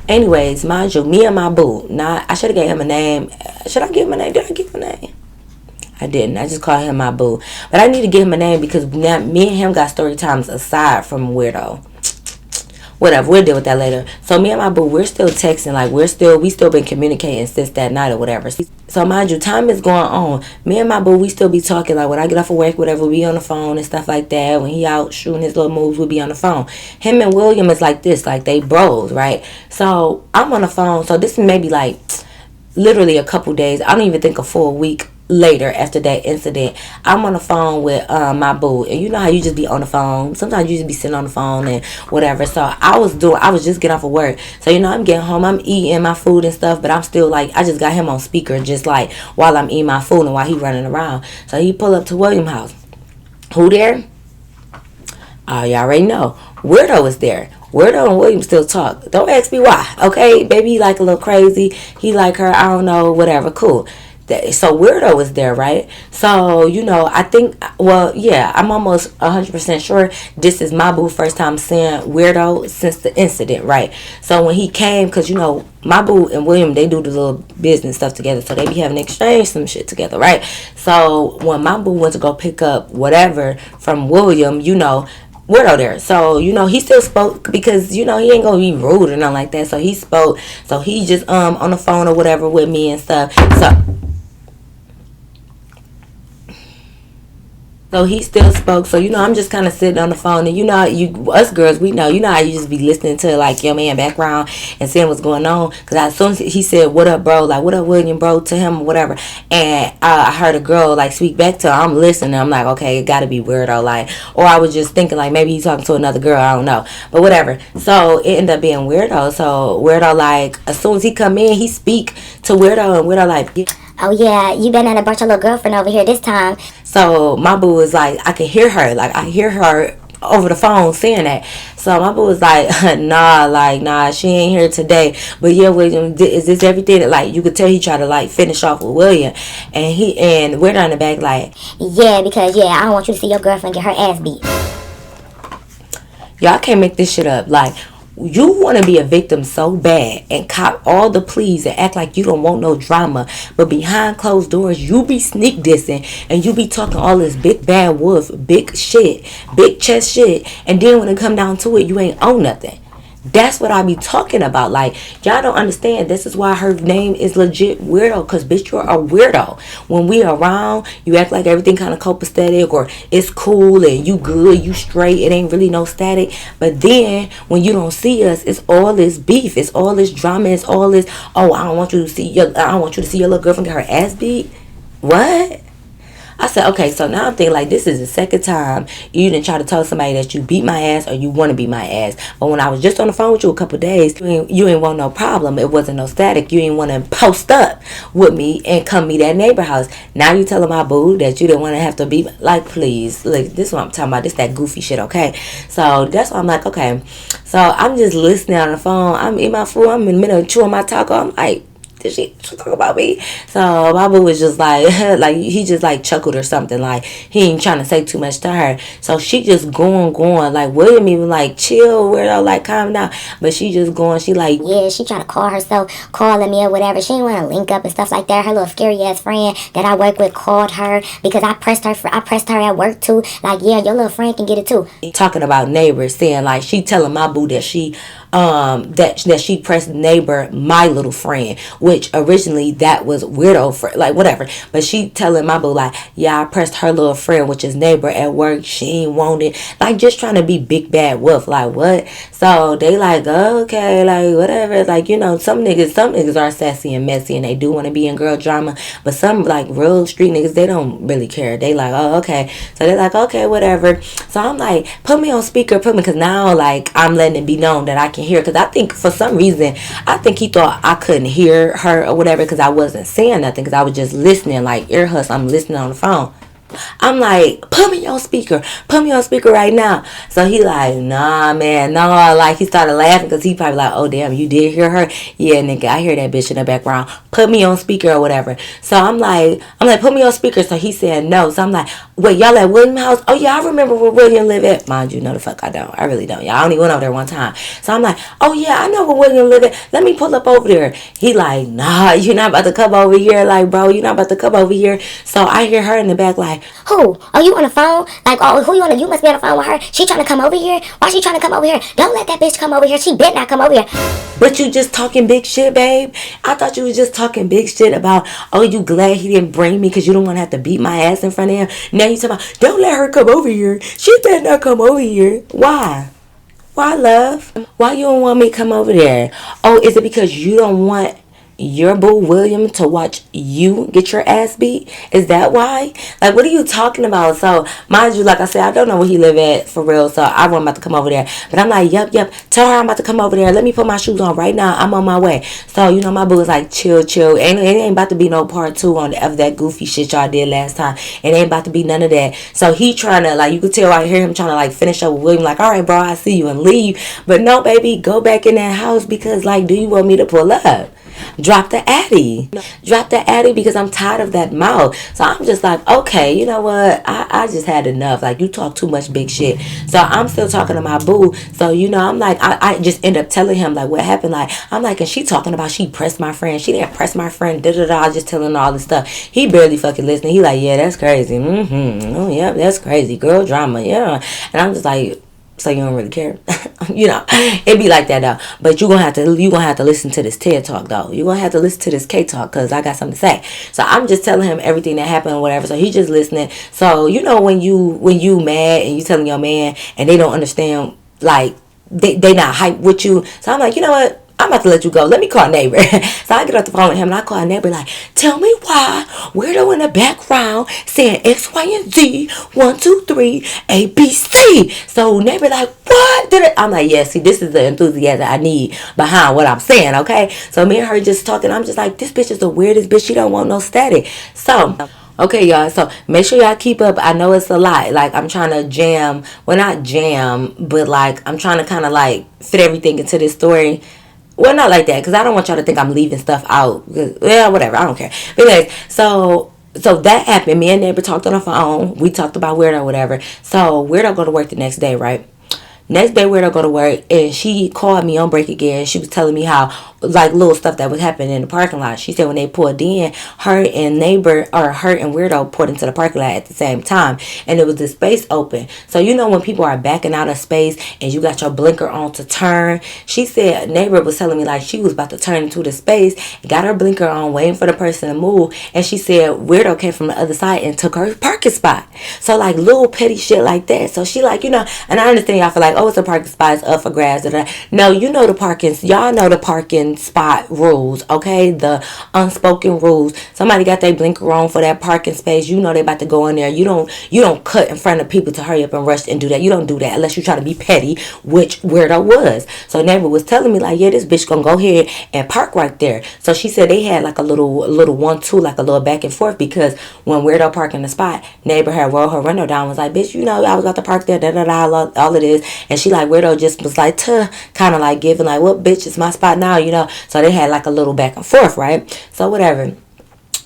S1: Anyways, mind you, me and my boo, I should have gave him a name. Should I give him a name? Did I give him a name? I didn't. I just called him my boo. But I need to give him a name because now me and him got story times aside from weirdo. Whatever, we'll deal with that later. So me and my boo, we're still texting. Like, we still been communicating since that night or whatever. So mind you, time is going on. Me and my boo, we still be talking. Like, when I get off of work, whatever, we be on the phone and stuff like that. When he out shooting his little moves, we be on the phone. Him and William is like this. Like, they bros, right? So I'm on the phone. So this is maybe like literally a couple days. I don't even think a full week later after that incident. I'm on the phone with my boo, and you know how you just be on the phone. Sometimes you just be sitting on the phone and whatever. So I was just getting off of work. So I'm getting home, I'm eating my food and stuff, but I'm still like, I just got him on speaker just like while I'm eating my food and while he running around. So he pull up to William's house. Who there? You already know. Weirdo is there. Weirdo and William still talk. Don't ask me why, okay? Baby, he like a little crazy. He like her, I don't know, whatever. Cool. So Weirdo is there, right? So, I think, well, yeah, I'm almost 100% sure this is my boo first time seeing Weirdo since the incident, right? So when he came, because, my boo and William, they do the little business stuff together. So they be having exchange some shit together, right? So when my boo went to go pick up whatever from William, Weirdo there. So, he still spoke because, he ain't gonna be rude or nothing like that. So he spoke. So he just on the phone or whatever with me and stuff. So he still spoke. So, I'm just kind of sitting on the phone. And, us girls, we know, how you just be listening to, like, your man background and seeing what's going on. Because as soon as he said, what up, bro? Like, what up, William, bro? To him or whatever. And I heard a girl, like, speak back to her. I'm listening. I'm like, okay, it got to be Weirdo. Like, or I was just thinking, like, maybe he's talking to another girl. I don't know. But whatever. So it ended up being Weirdo. So Weirdo, like, as soon as he come in, he speak to Weirdo. And Weirdo, like, yeah.
S2: Oh, yeah, you better not have brought your little girlfriend over here this time.
S1: So my boo was like, I can hear her. Like, I hear her over the phone saying that. So my boo was like, nah, she ain't here today. But yeah, William, is this everything? That, like, you could tell he tried to, like, finish off with William. And we're down the back like,
S2: yeah, because, I don't want you to see your girlfriend get her ass beat.
S1: Y'all can't make this shit up. Like, you want to be a victim so bad and cop all the pleas and act like you don't want no drama, but behind closed doors you be sneak dissing and you be talking all this big bad wolf, big shit, big chest shit, and then when it come down to it, you ain't own nothing. That's what I be talking about. Like, y'all don't understand. This is why her name is legit Weirdo. Because, bitch, you're a weirdo. When we around, you act like everything kind of copacetic or it's cool and you good, you straight. It ain't really no static. But then, when you don't see us, it's all this beef. It's all this drama. It's all this, I don't want you to see your little girlfriend get her ass beat. What? I said, okay, so now I'm thinking like this is the second time you didn't try to tell somebody that you beat my ass or you want to beat my ass. But when I was just on the phone with you a couple of days, you ain't want no problem. It wasn't no static. You ain't want to post up with me and come meet at neighbor house. Now you telling my boo that you didn't want to have to be like, please, like this is what I'm talking about. This that goofy shit, okay? So that's why I'm like, okay. So I'm just listening on the phone. I'm eating my food. I'm in the middle of chewing my taco. I'm like, did she talk about me? So my boo was just like, like he just like chuckled or something. Like he ain't trying to say too much to her. So she just going. Like William even like chill, weirdo, like calm down. But she just going. She like,
S2: yeah, she trying to call herself, calling me or whatever. She didn't want to link up and stuff like that. Her little scary ass friend that I work with called her because I pressed her at work too. Like, yeah, your little friend can get it too.
S1: Talking about neighbors, saying like she telling my boo that she that she pressed neighbor, my little friend, which originally that was weirdo for like whatever, but she telling my boo like, yeah, I pressed her little friend, which is neighbor, at work. She ain't want it, like just trying to be big bad wolf, like what? So they like, okay, like whatever, like some niggas are sassy and messy and they do want to be in girl drama, but some like real street niggas, they don't really care. They like, oh, okay. So they're like, okay, whatever. So I'm like, put me on speaker, because now like I'm letting it be known that I can hear, because I think for some reason I think he thought I couldn't hear her or whatever, because I wasn't saying nothing, because I was just listening, like ear hustle. I'm listening on the phone. I'm like, put me on speaker right now. So he like, nah, man, no. Like he started laughing because he probably like, oh damn, you did hear her? Yeah, nigga, I hear that bitch in the background. Put me on speaker or whatever. So I'm like, put me on speaker. So he said no. So I'm like, wait, y'all at William house? Oh yeah, I remember where William live at. Mind you, no the fuck I don't. I really don't. Y'all only went over there one time. So I'm like, oh yeah, I know where William live at. Let me pull up over there. He like, nah, you're not about to come over here. Like, bro, you're not about to come over here. So I hear her in the back like,
S2: who? Oh, you on the phone? Like, oh, who you on? You must be on the phone with her. She trying to come over here? Why she trying to come over here? Don't let that bitch come over here. She better not come over here.
S1: But you just talking big shit, babe. I thought you was just talking big shit about, oh, you glad he didn't bring me because you don't want to have to beat my ass in front of him. Now you talking about, don't let her come over here. She better not come over here. Why? Why, love? Why you don't want me to come over there? Oh, is it because you don't want your boo William to watch you get your ass beat? Is that why? Like, what are you talking about? So mind you, like I said, I don't know where he live at for real, so I wasn't about to come over there, but I'm like, yep, tell her I'm about to come over there. Let me put my shoes on right now. I'm on my way. So my boo is like, chill. It ain't about to be no part 2 of that goofy shit y'all did last time. It ain't about to be none of that. So he trying to, like, you could tell, I hear him trying to like finish up with William, like, all right, bro, I see you, and leave. But no, baby, go back in that house, because like, do you want me to pull up? Drop the addy because I'm tired of that mouth. So I'm just like, okay, you know what, I just had enough. Like, you talk too much big shit. So I'm still talking to my boo. So I'm like, I just end up telling him like what happened. Like, I'm like, and she talking about she pressed my friend, she didn't press my friend, just telling all this stuff. He barely fucking listening. He like, yeah, that's crazy. Oh yeah, that's crazy, girl drama. Yeah. And I'm just like, so you don't really care. It be like that though. But you gonna have to listen to this TED talk though. You gonna have to listen to this K talk, because I got something to say. So I'm just telling him everything that happened or whatever. So he just listening. So when you mad and you telling your man and they don't understand, like they not hype with you. So I'm like, you know what? I'm about to let you go. Let me call neighbor. So I get off the phone with him and I call neighbor like, tell me why weirdo in the background saying X, Y, and Z, 1, 2, 3, A, B, C. So neighbor like, what? I'm like, yeah, see, this is the enthusiasm I need behind what I'm saying, okay? So me and her just talking. I'm just like, this bitch is the weirdest bitch. She don't want no static. So okay, y'all, so make sure y'all keep up. I know it's a lot. Like, I'm trying to jam. Well, not jam, but like I'm trying to kind of like fit everything into this story. Well, not like that, because I don't want y'all to think I'm leaving stuff out. Yeah, whatever. I don't care. But anyways, so that happened. Me and neighbor talked on the phone. We talked about Weirdo, whatever. So Weirdo go to work the next day, right? Next day, Weirdo go to work, and she called me on break again. She was telling me how, like, little stuff that was happening in the parking lot. She said when they pulled in, her and Weirdo pulled into the parking lot at the same time, and it was the space open. So when people are backing out of space and you got your blinker on to turn, she said neighbor was telling me like she was about to turn into the space, got her blinker on, waiting for the person to move, and she said Weirdo came from the other side and took her parking spot. So like little petty shit like that. So she like, and I understand y'all feel like, oh, it's a parking spot, it's up for grabs. No, y'all know the parking spot rules, okay? The unspoken rules. Somebody got their blinker on for that parking space. They about to go in there. You don't cut in front of people to hurry up and rush and do that. You don't do that unless you try to be petty, which Weirdo was. So neighbor was telling me like, yeah, this bitch gonna go ahead and park right there. So she said they had like a little 1-2, like a little back and forth, because when Weirdo parked in the spot, neighbor had rolled her window down, was like, bitch, I was about to park there, all of this. And she like, Weirdo just was like, kind of like giving like, what bitch, it's my spot now, you know. So they had like a little back and forth, right? So whatever.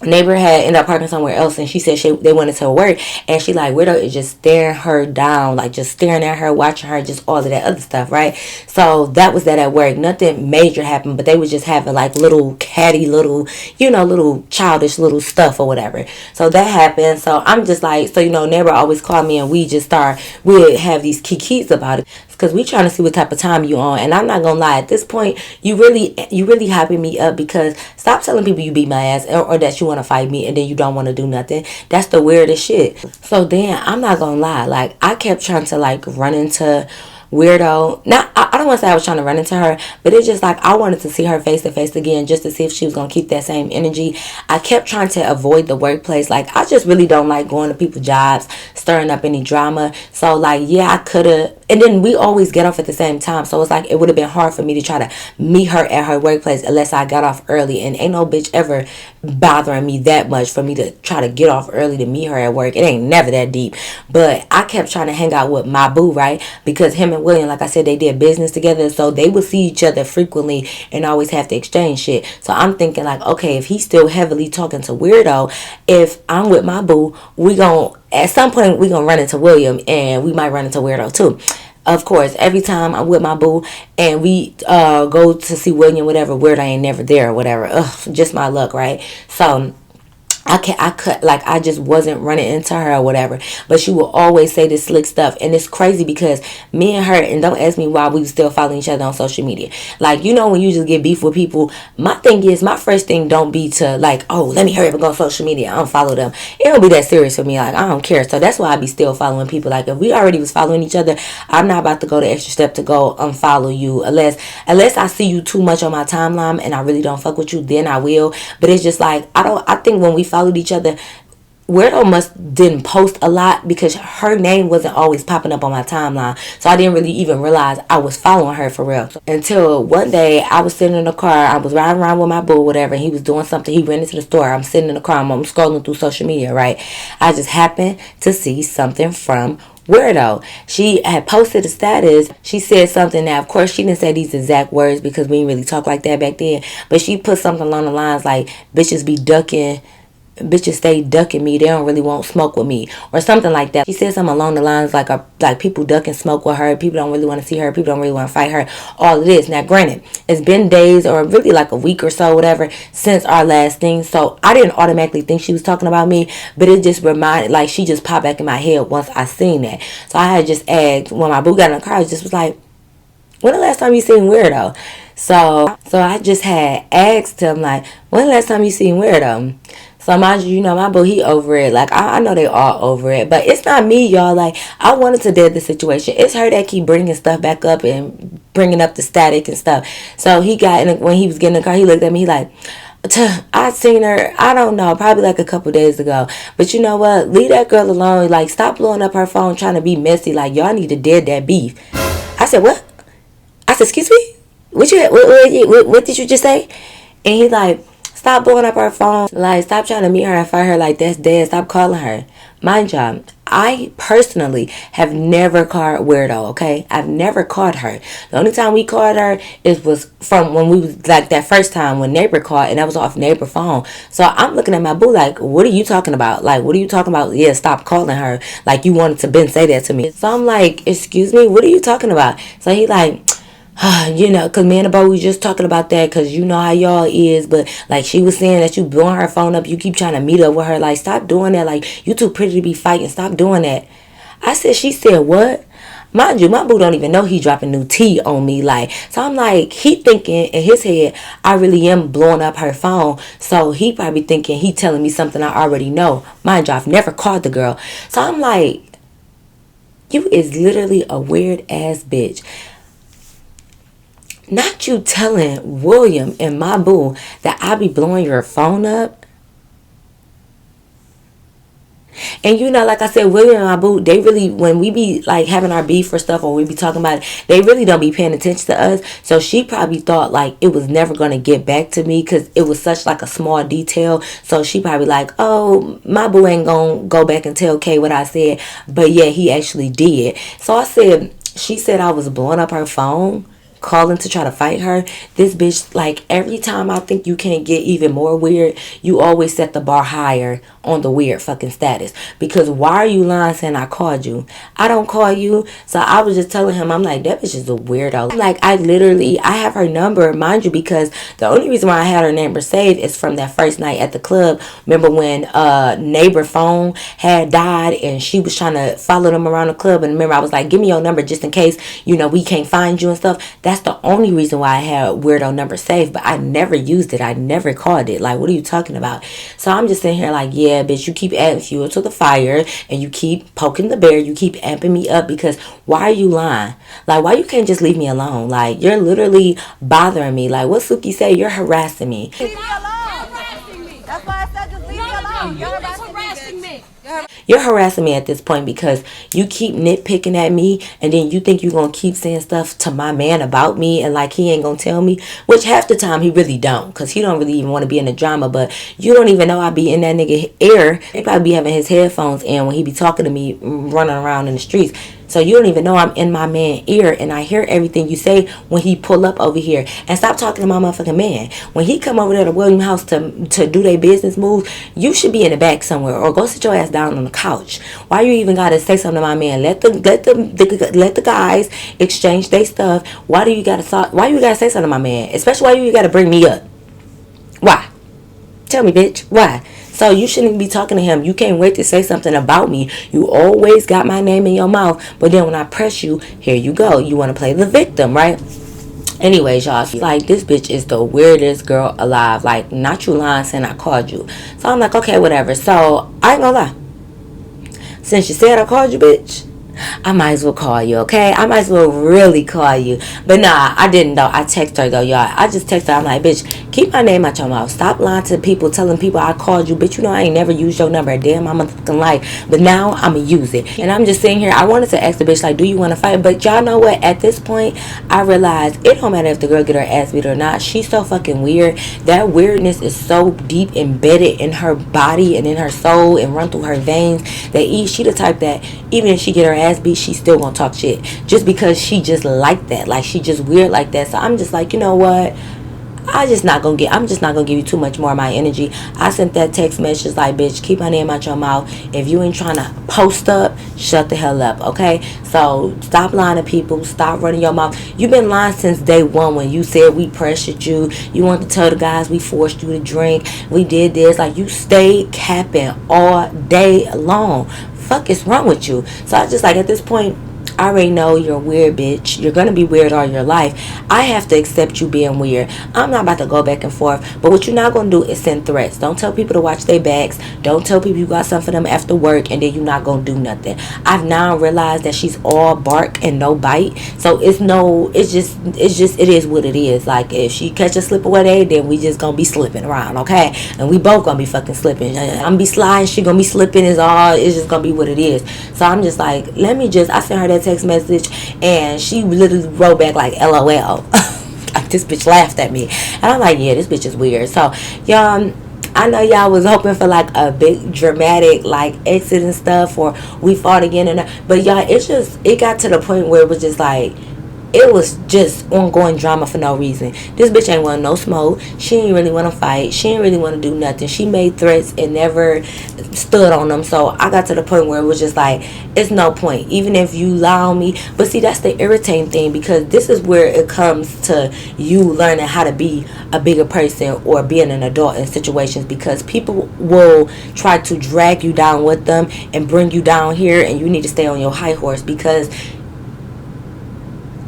S1: Neighbor had ended up parking somewhere else, and she said they wanted to work, and she like, Widow is just staring her down, like just staring at her, watching her, just all of that other stuff, right? So that was that at work. Nothing major happened, but they was just having like little catty, little, you know, little childish little stuff or whatever. So that happened. So I'm just like, so you know, neighbor always called me, and we'd have these kikis about it, because we trying to see what type of time you on. And I'm not gonna lie, at this point, you really hyping me up, because stop telling people you beat my ass, or that you want to fight me, and then you don't want to do nothing. That's the weirdest shit. So then, I'm not gonna lie, like, I kept trying to like run into Weirdo. Not, I don't want to say I was trying to run into her, but it's just like I wanted to see her face to face again, just to see if she was gonna keep that same energy. I kept trying to avoid the workplace. Like, I just really don't like going to people's jobs, stirring up any drama. So like, yeah, I could have. And then we always get off at the same time, so it's like it would have been hard for me to try to meet her at her workplace unless I got off early. And ain't no bitch ever bothering me that much for me to try to get off early to meet her at work. It ain't never that deep. But I kept trying to hang out with my boo, right? Because him and William, like I said, they did business together, so they would see each other frequently and always have to exchange shit. So I'm thinking like, okay, if he's still heavily talking to Weirdo, if I'm with my boo, we gon' at some point we gonna run into William, and we might run into Weirdo too. Of course, every time I'm with my boo and we go to see William, whatever, Weirdo ain't never there or whatever. Ugh, just my luck, right? So I just wasn't running into her or whatever. But she will always say this slick stuff. And it's crazy because me and her, and don't ask me why we still following each other on social media. Like, you know, when you just get beef with people, my thing is, my first thing don't be to like, oh, let me hurry up and go on social media, I don't follow them. It don't be that serious for me. Like, I don't care. So that's why I be still following people. Like, if we already was following each other, I'm not about to go the extra step to go unfollow you unless I see you too much on my timeline and I really don't fuck with you, then I will. But it's just like, I think when we followed each other, Weirdo must didn't post a lot because her name wasn't always popping up on my timeline. So I didn't really even realize I was following her for real. Until one day I was sitting in the car, I was riding around with my boo, whatever, and he was doing something. He ran into the store. I'm sitting in the car, I'm scrolling through social media, right? I just happened to see something from Weirdo. She had posted a status. She said something. Now, of course, she didn't say these exact words because we didn't really talk like that back then. But she put something along the lines like, bitches stay ducking me, they don't really want smoke with me, or something like that. She said something along the lines like people duck and smoke with her, people don't really want to see her, people don't really want to fight her, all of this. Now granted, it's been days or really like a week or so, whatever, since our last thing, so I didn't automatically think she was talking about me, but it just reminded, like, she just popped back in my head once I seen that. So I had just asked, when my boo got in the car, I just was like, when the last time you seen Weirdo? So I just had asked him, like, when the last time you seen Weirdo? So mind you, my boo, he over it. Like, I know they all over it. But it's not me, y'all. Like, I wanted to dead the situation. It's her that keep bringing stuff back up and bringing up the static and stuff. So he got in, when he was getting in the car, he looked at me, he like, I seen her, I don't know, probably like a couple days ago. But you know what? Leave that girl alone. Like, stop blowing up her phone trying to be messy. Like, y'all need to dead that beef. I said, what? I said, excuse me? What did you just say? And he like, stop blowing up her phone. Like, stop trying to meet her and fight her. Like, that's dead. Stop calling her. Mind y'all, I personally have never called Weirdo, okay? I've never called her. The only time we called her was from when we was, like, that first time when neighbor called, and that was off neighbor phone. So I'm looking at my boo like, what are you talking about? Like, what are you talking about? Yeah, stop calling her. Like, you wanted to Ben say that to me. So I'm like, excuse me, what are you talking about? So he like, because me and the bro, we just talking about that because you know how y'all is. But, like, she was saying that you blowing her phone up. You keep trying to meet up with her. Like, stop doing that. Like, you too pretty to be fighting. Stop doing that. She said, what? Mind you, my boo don't even know he dropping new tea on me. Like, so I'm like, he thinking in his head, I really am blowing up her phone. So he probably thinking he telling me something I already know. Mind you, I've never called the girl. So I'm like, you is literally a weird ass bitch. Not you telling William and my boo that I be blowing your phone up. And like I said, William and my boo, they really, when we be like having our beef or stuff, or we be talking about it, they really don't be paying attention to us. So she probably thought like it was never going to get back to me because it was such like a small detail. So she probably like, oh, my boo ain't going to go back and tell Kay what I said. But yeah, he actually did. So I said, She said I was blowing up her phone, calling to try to fight her. This bitch, like, every time I think you can't get even more weird, you always set the bar higher on the weird fucking status. Because why are you lying saying I called you? I don't call you. So I was just telling him, I'm like, that bitch is a weirdo. I'm like, I have her number, mind you, because the only reason why I had her number saved is from that first night at the club. Remember when neighbor phone had died and she was trying to follow them around the club, and remember I was like, give me your number just in case, we can't find you and stuff. That's the only reason why I had weirdo number saved, but I never used it. I never called it. Like, what are you talking about? So I'm just sitting here like, yeah, bitch, you keep adding fuel to the fire and you keep poking the bear. You keep amping me up because why are you lying? Like, why you can't just leave me alone? Like, you're literally bothering me. Like, what Suki say? You're harassing me.
S3: Leave me alone. That's why I said just leave me alone. You're harassing me.
S1: You're harassing me at this point because you keep nitpicking at me, and then you think you're going to keep saying stuff to my man about me and like he ain't going to tell me, which half the time he really don't, because he don't really even want to be in the drama. But you don't even know I be in that nigga ear. He probably be having his headphones in when he be talking to me, running around in the streets. So you don't even know I'm in my man's ear, and I hear everything you say when he pull up over here. And stop talking to my motherfucking man. When he come over there to William House to do their business moves, you should be in the back somewhere or go sit your ass down on the couch. Why you even gotta say something to my man? Let the guys exchange their stuff. Why you gotta say something to my man? Especially why you gotta bring me up? Why? Tell me, bitch. Why? So you shouldn't be talking to him. You can't wait to say something about me. You always got my name in your mouth. But then when I press you, here you go. You want to play the victim, right? Anyways, y'all, like, this bitch is the weirdest girl alive. Like, not you lying saying I called you. So I'm like, okay, whatever. So I ain't gonna lie. Since you said I called you, bitch, I might as well call you, okay? I might as well really call you. But nah, I didn't though. I text her though, y'all. I just text her. I'm like, bitch, keep my name out your mouth. Stop lying to people, telling people I called you. Bitch, you know I ain't never used your number a damn I'm a fucking life. But now I'ma use it. And I'm just sitting here. I wanted to ask the bitch, like, do you want to fight? But y'all know what? At this point, I realized it don't matter if the girl get her ass beat or not. She's so fucking weird. That weirdness is so deep embedded in her body and in her soul and run through her veins that she the type that even if she get her ass beat, she still gonna talk shit just because she just like that. Like, she just weird like that. So I'm just like, you know what, I'm just not gonna give you too much more of my energy. I sent that text message like, bitch, keep my name out your mouth. If you ain't trying to post up, shut the hell up, okay? So stop lying to people. Stop running your mouth. You've been lying since day one when you said we pressured you. You want to tell the guys we forced you to drink. We did this. Like, you stayed capping all day long. Fuck is wrong with you? So I just, like, at this point, I already know you're a weird bitch. You're gonna be weird all your life. I have to accept you being weird. I'm not about to go back and forth. But what you're not gonna do is send threats. Don't tell people to watch their backs. Don't tell people you got something for them after work and then you're not gonna do nothing. I've now realized that she's all bark and no bite. So it is what it is. Like, if she catch a slip away, then we just gonna be slipping around, okay? And we both gonna be fucking slipping. I'm gonna be sliding, she gonna be slipping. It's just gonna be what it is. So I'm just like, I sent her that text message and she literally wrote back like LOL. Like, this bitch laughed at me and I'm like, yeah, this bitch is weird. So y'all, I know y'all was hoping for like a big dramatic like exit and stuff, or we fought again, but y'all, it got to the point where it was just like, it was just ongoing drama for no reason. This bitch ain't want no smoke. She ain't really want to fight. She ain't really want to do nothing. She made threats and never stood on them. So I got to the point where it was just like, it's no point. Even if you lie on me. But see, that's the irritating thing, because this is where it comes to you learning how to be a bigger person or being an adult in situations, because people will try to drag you down with them and bring you down here, and you need to stay on your high horse, because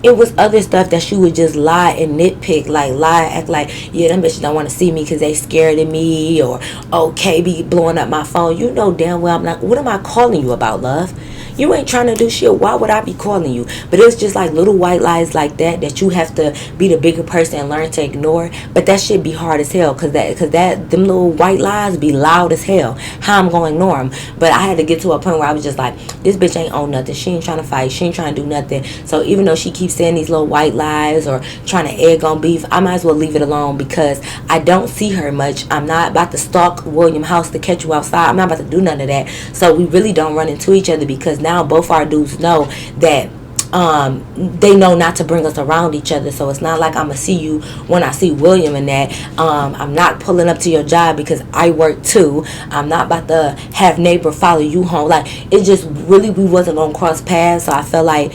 S1: it was other stuff that she would just lie and nitpick, like lie, act like, yeah, them bitches don't want to see me because they scared of me, or okay, be blowing up my phone. You know damn well I'm not. What am I calling you about, love? You ain't trying to do shit. Why would I be calling you? But it's just like little white lies like that you have to be the bigger person and learn to ignore. But that shit be hard as hell, cause them little white lies be loud as hell. How I'm gonna ignore them? But I had to get to a point where I was just like, this bitch ain't on nothing. She ain't trying to fight. She ain't trying to do nothing. So even though she keeps saying these little white lies or trying to egg on beef, I might as well leave it alone, because I don't see her much. I'm not about to stalk William House to catch you outside. I'm not about to do none of that. So we really don't run into each other, because now both our dudes know that they know not to bring us around each other. So it's not like I'm gonna see you when I see William and that. I'm not pulling up to your job because I work too. I'm not about to have neighbor follow you home. Like, it just really, we wasn't gonna cross paths. So I felt like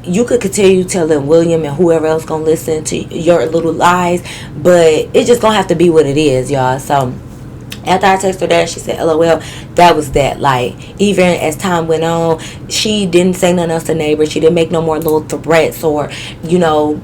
S1: you could continue telling William and whoever else gonna listen to your little lies, but it's just gonna have to be what it is, y'all. So after I texted her that, she said, LOL, that was that. Like, even as time went on, she didn't say nothing else to neighbor. She didn't make no more little threats, or, you know,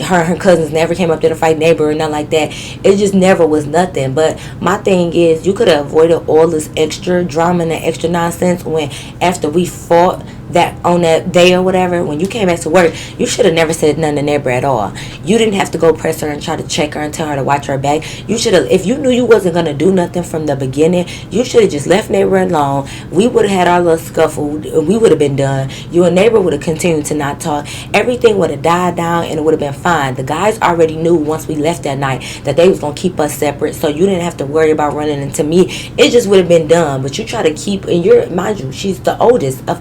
S1: her cousins never came up there to fight neighbor or nothing like that. It just never was nothing. But my thing is, you could have avoided all this extra drama and that extra nonsense when, after we fought that on that day or whatever, when you came back to work, you should have never said nothing to neighbor at all. You didn't have to go press her and try to check her and tell her to watch her back. You should have, if you knew you wasn't going to do nothing from the beginning, you should have just left neighbor alone. We would have had our little scuffle. We would have been done. You and neighbor would have continued to not talk. Everything would have died down and it would have been fine. The guys already knew once we left that night that they was going to keep us separate, so you didn't have to worry about running into me. It just would have been done. But you try to keep, and you're, mind you, she's the oldest of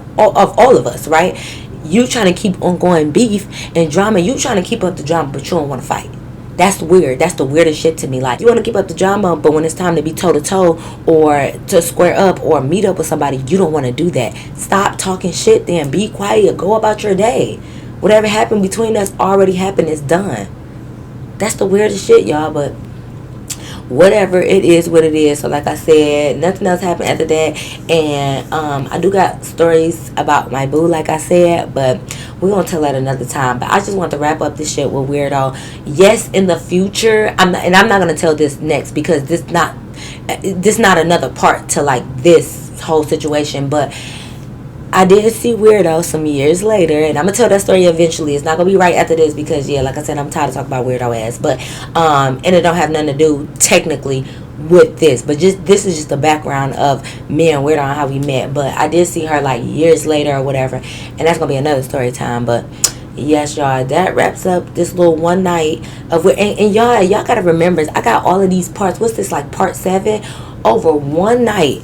S1: all of us, right? You trying to keep on going beef and drama. You trying to keep up the drama, but you don't want to fight. That's weird. That's the weirdest shit to me. Like, you want to keep up the drama, but when it's time to be toe to toe or to square up or meet up with somebody, you don't want to do that. Stop talking shit then. Be quiet. Go about your day. Whatever happened between us already happened. It's done. That's the weirdest shit, y'all, but whatever, it is what it is. So like I said, nothing else happened after that. And I do got stories about my boo, like I said, but we're gonna tell that another time. But I just want to wrap up this shit with weirdo. Yes, in the future, I'm not gonna tell this next because this not another part to like this whole situation. But I did see Weirdo some years later, and I'm gonna tell that story eventually. It's not gonna be right after this because, yeah, like I said, I'm tired of talking about Weirdo ass. But and it don't have nothing to do technically with this, but just this is just the background of me and Weirdo and how we met. But I did see her like years later or whatever, and that's gonna be another story time. But yes, y'all, that wraps up this little one night of and y'all gotta remember, I got all of these parts. What's this, like part 7 over one night?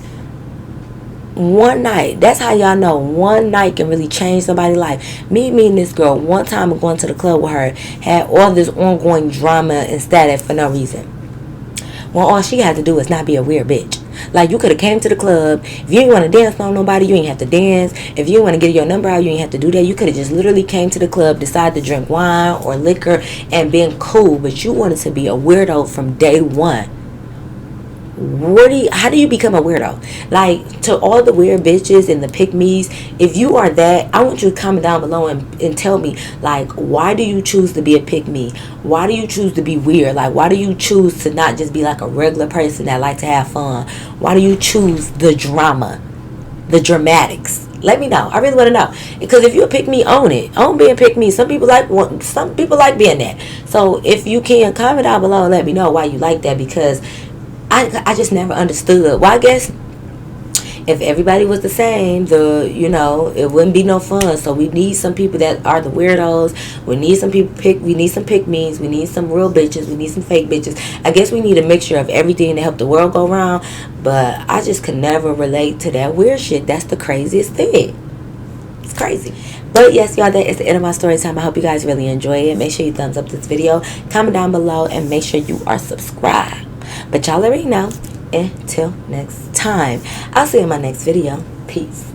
S1: One night. That's how y'all know one night can really change somebody's life. Me meeting this girl one time and going to the club with her had all this ongoing drama and static for no reason. Well, all she had to do is not be a weird bitch. Like, you could have came to the club. If you didn't want to dance on nobody, you ain't have to dance. If you didn't want to get your number out, you ain't have to do that. You could have just literally came to the club, decided to drink wine or liquor and been cool. But you wanted to be a weirdo from day one. How do you become a weirdo? Like, to all the weird bitches and the pick-me's, if you are that, I want you to comment down below and tell me, like, why do you choose to be a pick-me? Why do you choose to be weird? Like, why do you choose to not just be like a regular person that like to have fun? Why do you choose the drama, the dramatics? Let me know. I really want to know. Because if you a pick-me, own it. Own being pick-me. Some people like being that. So if you can, comment down below and let me know why you like that, because I just never understood. Well, I guess if everybody was the same, it wouldn't be no fun. So we need some people that are the weirdos. We need some people we need some pick-me's. We need some real bitches. We need some fake bitches. I guess we need a mixture of everything to help the world go round. But I just could never relate to that weird shit. That's the craziest thing. It's crazy. But yes, y'all, that is the end of my story time. I hope you guys really enjoy it. Make sure you thumbs up this video, comment down below, and make sure you are subscribed. But y'all already know. Until next time, I'll see you in my next video. Peace.